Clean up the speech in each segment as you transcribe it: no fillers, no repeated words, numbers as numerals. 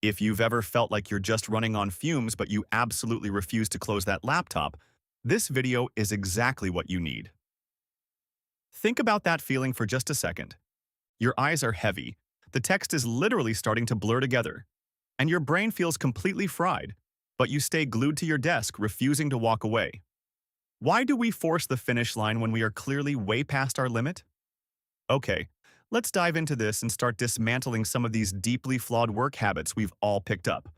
If you've ever felt like you're just running on fumes but you absolutely refuse to close that laptop, this video is exactly what you need. Think about that feeling for just a second. Your eyes are heavy, the text is literally starting to blur together, and your brain feels completely fried, but you stay glued to your desk, refusing to walk away. Why do we force the finish line when we are clearly way past our limit? Okay, let's dive into this and start dismantling some of these deeply flawed work habits we've all picked up.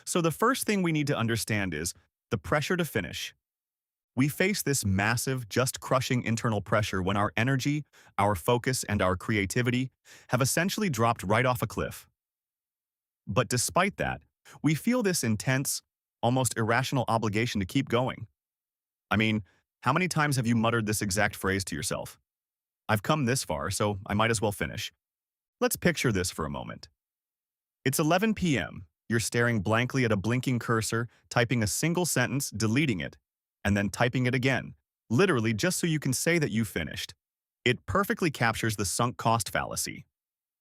So the first thing we need to understand is the pressure to finish. We face this massive, just crushing internal pressure when our energy, our focus, and our creativity have essentially dropped right off a cliff. But despite that, we feel this intense, almost irrational obligation to keep going. I mean, how many times have you muttered this exact phrase to yourself? I've come this far, so I might as well finish. Let's picture this for a moment. It's 11 p.m. You're staring blankly at a blinking cursor, typing a single sentence, deleting it, and then typing it again, literally just so you can say that you finished. It perfectly captures the sunk cost fallacy.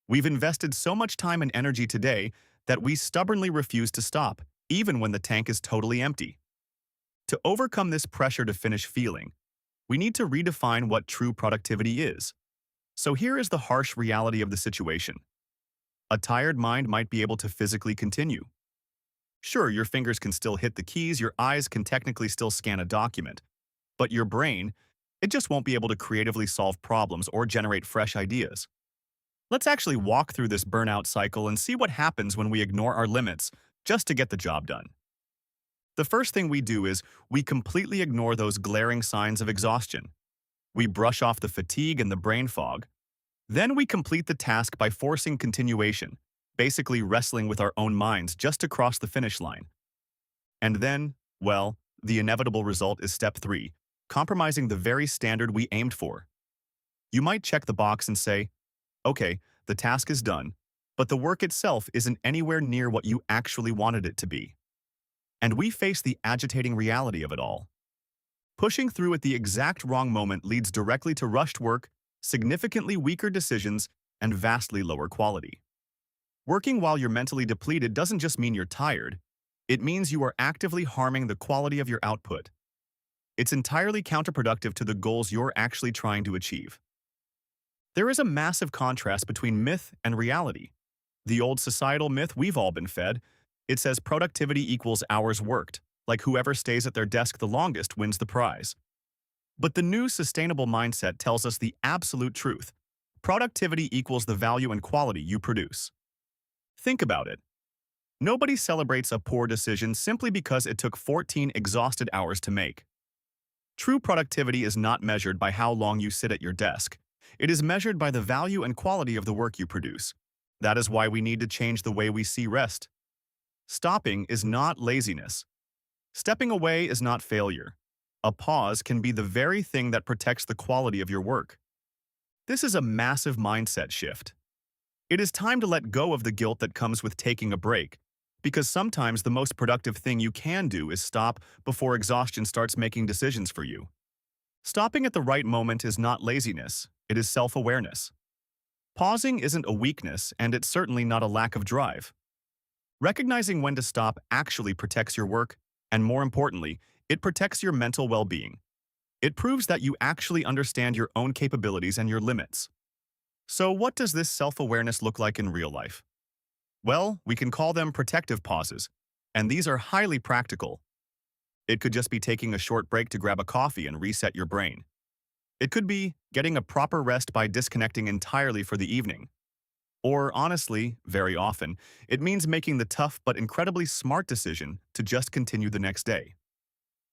We've invested so much time and energy today that we stubbornly refuse to stop, even when the tank is totally empty. To overcome this pressure to finish feeling, we need to redefine what true productivity is. So here is the harsh reality of the situation. A tired mind might be able to physically continue. Sure, your fingers can still hit the keys, your eyes can technically still scan a document, but your brain, it just won't be able to creatively solve problems or generate fresh ideas. Let's actually walk through this burnout cycle and see what happens when we ignore our limits just to get the job done. The first thing we do is we completely ignore those glaring signs of exhaustion. We brush off the fatigue and the brain fog. Then we complete the task by forcing continuation, basically wrestling with our own minds just to cross the finish line. And then, well, the inevitable result is step 3, compromising the very standard we aimed for. You might check the box and say, okay, the task is done, but the work itself isn't anywhere near what you actually wanted it to be. And we face the agitating reality of it all. Pushing through at the exact wrong moment leads directly to rushed work, significantly weaker decisions, and vastly lower quality. Working while you're mentally depleted doesn't just mean you're tired, it means you are actively harming the quality of your output. It's entirely counterproductive to the goals you're actually trying to achieve. There is a massive contrast between myth and reality. The old societal myth we've all been fed, it says productivity equals hours worked, like whoever stays at their desk the longest wins the prize. But the new sustainable mindset tells us the absolute truth. Productivity equals the value and quality you produce. Think about it. Nobody celebrates a poor decision simply because it took 14 exhausted hours to make. True productivity is not measured by how long you sit at your desk. It is measured by the value and quality of the work you produce. That is why we need to change the way we see rest. Stopping is not laziness. Stepping away is not failure. A pause can be the very thing that protects the quality of your work. This is a massive mindset shift. It is time to let go of the guilt that comes with taking a break, because sometimes the most productive thing you can do is stop before exhaustion starts making decisions for you. Stopping at the right moment is not laziness, it is self-awareness. Pausing isn't a weakness, and it's certainly not a lack of drive. Recognizing when to stop actually protects your work, and more importantly, it protects your mental well-being. It proves that you actually understand your own capabilities and your limits. So what does this self-awareness look like in real life? Well, we can call them protective pauses, and these are highly practical. It could just be taking a short break to grab a coffee and reset your brain. It could be getting a proper rest by disconnecting entirely for the evening. Or honestly, very often, it means making the tough but incredibly smart decision to just continue the next day.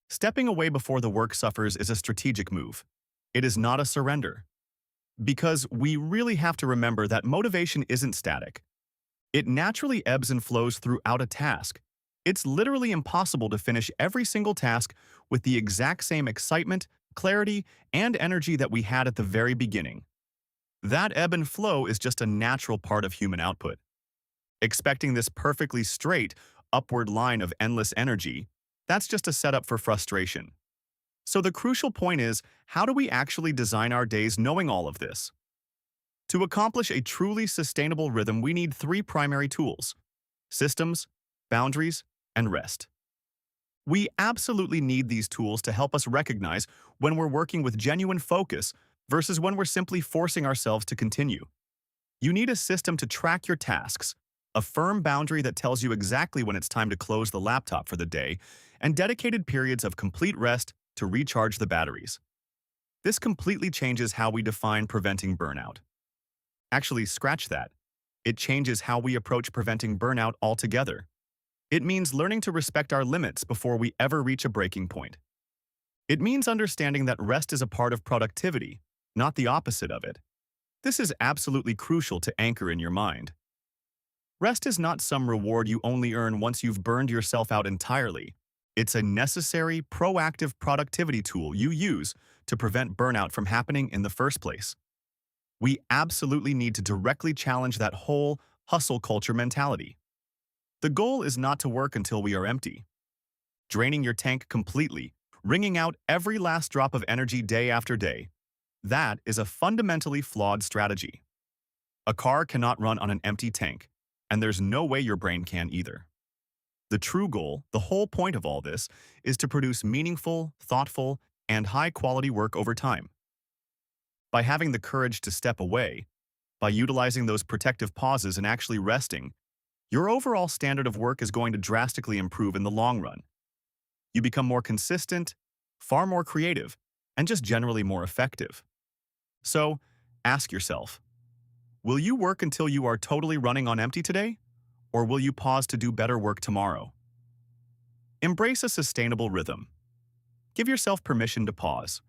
Stepping away before the work suffers is a strategic move. It is not a surrender. Because we really have to remember that motivation isn't static. It naturally ebbs and flows throughout a task. It's literally impossible to finish every single task with the exact same excitement, clarity, and energy that we had at the very beginning. That ebb and flow is just a natural part of human output. Expecting this perfectly straight, upward line of endless energy, that's just a setup for frustration. So the crucial point is, how do we actually design our days knowing all of this? To accomplish a truly sustainable rhythm, we need 3 primary tools. systems, boundaries, and rest. We absolutely need these tools to help us recognize when we're working with genuine focus versus when we're simply forcing ourselves to continue. You need a system to track your tasks, a firm boundary that tells you exactly when it's time to close the laptop for the day, and dedicated periods of complete rest to recharge the batteries. This completely changes how we define preventing burnout. Actually, scratch that. It changes how we approach preventing burnout altogether. It means learning to respect our limits before we ever reach a breaking point. It means understanding that rest is a part of productivity, not the opposite of it. This is absolutely crucial to anchor in your mind. Rest is not some reward you only earn once you've burned yourself out entirely. It's a necessary, proactive productivity tool you use to prevent burnout from happening in the first place. We absolutely need to directly challenge that whole hustle culture mentality. The goal is not to work until we are empty. Draining your tank completely, wringing out every last drop of energy day after day, that is a fundamentally flawed strategy. A car cannot run on an empty tank, and there's no way your brain can either. The true goal, the whole point of all this, is to produce meaningful, thoughtful, and high-quality work over time. By having the courage to step away, by utilizing those protective pauses and actually resting, your overall standard of work is going to drastically improve in the long run. You become more consistent, far more creative, and just generally more effective. So, ask yourself, will you work until you are totally running on empty today? Or will you pause to do better work tomorrow? Embrace a sustainable rhythm. Give yourself permission to pause,